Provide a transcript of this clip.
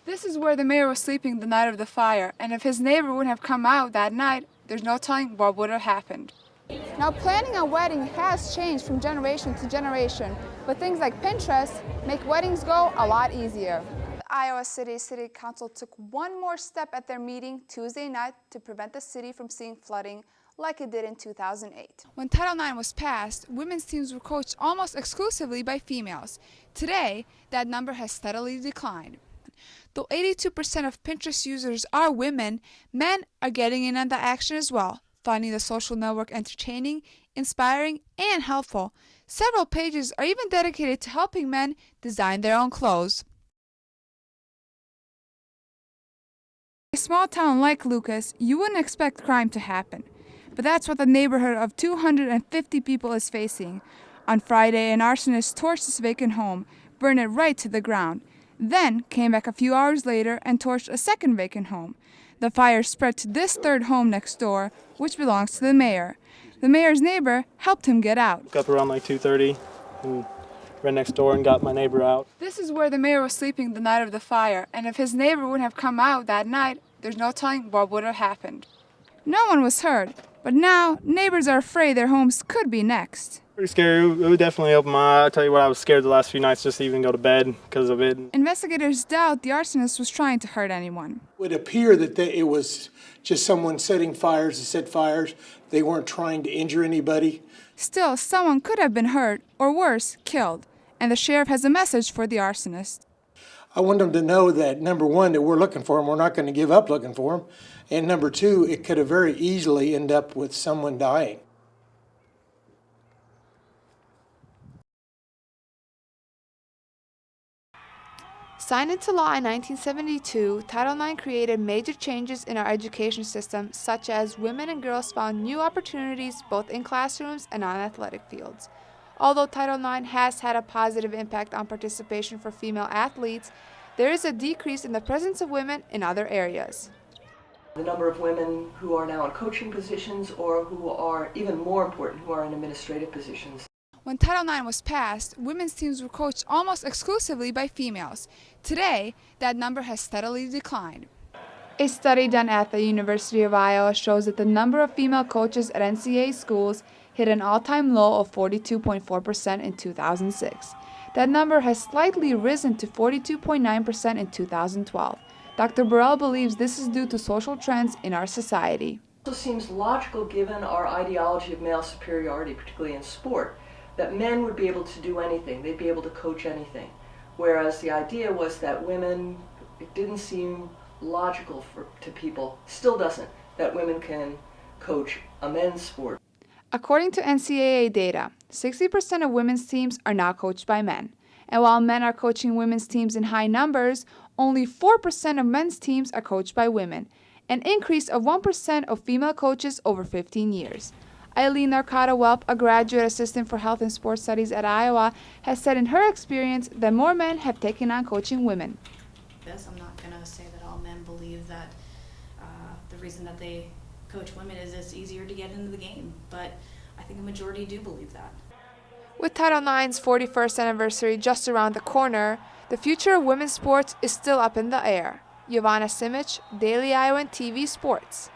This is where the mayor was sleeping the night of the fire, and if his neighbor wouldn't have come out that night, there's no telling what would have happened. Now, planning a wedding has changed from generation to generation, but things like Pinterest make weddings go a lot easier. The Iowa City Council took one more step at their meeting Tuesday night to prevent the city from seeing flooding like it did in 2008. When Title IX was passed, women's teams were coached almost exclusively by females. Today, that number has steadily declined. Though 82% of Pinterest users are women, men are getting in on the action as well, finding the social network entertaining, inspiring, and helpful. Several pages are even dedicated to helping men design their own clothes. In a small town like Lucas, you wouldn't expect crime to happen. But that's what the neighborhood of 250 people is facing. On Friday, an arsonist torched his vacant home, burned it right to the ground, then came back a few hours later and torched a second vacant home. The fire spread to this third home next door, which belongs to the mayor. The mayor's neighbor helped him get out. Woke up around like 2:30 and ran next door and got my neighbor out. This is where the mayor was sleeping the night of the fire, and if his neighbor wouldn't have come out that night, there's no telling what would have happened. No one was hurt, but now neighbors are afraid their homes could be next. Pretty scary. It would definitely open my eye. I tell you what, I was scared the last few nights just to even go to bed because of it. Investigators doubt the arsonist was trying to hurt anyone. It would appear that it was just someone setting fires to set fires. They weren't trying to injure anybody. Still, someone could have been hurt, or worse, killed. And the sheriff has a message for the arsonist. I want them to know that, number one, that we're looking for them. We're not going to give up looking for them. And number two, it could have very easily ended up with someone dying. Signed into law in 1972, Title IX created major changes in our education system, such as women and girls found new opportunities both in classrooms and on athletic fields. Although Title IX has had a positive impact on participation for female athletes, there is a decrease in the presence of women in other areas. The number of women who are now in coaching positions, or who are, even more important, who are in administrative positions. When Title IX was passed, women's teams were coached almost exclusively by females. Today, that number has steadily declined. A study done at the University of Iowa shows that the number of female coaches at NCAA schools hit an all-time low of 42.4% in 2006. That number has slightly risen to 42.9% in 2012. Dr. Burrell believes this is due to social trends in our society. It also seems logical, given our ideology of male superiority, particularly in sport, that men would be able to do anything. They'd be able to coach anything. Whereas the idea was that women, it didn't seem logical to people, still doesn't, that women can coach a men's sport. According to NCAA data, 60% of women's teams are now coached by men. And while men are coaching women's teams in high numbers, only 4% of men's teams are coached by women, an increase of 1% of female coaches over 15 years. Eileen Narcata-Welp, a graduate assistant for health and sports studies at Iowa, has said in her experience that more men have taken on coaching women. I'm not going to say that all men believe that the reason that they coach women is it's easier to get into the game, but I think a majority do believe that. With Title IX's 41st anniversary just around the corner, the future of women's sports is still up in the air. Jovana Simic, Daily Iowan TV Sports.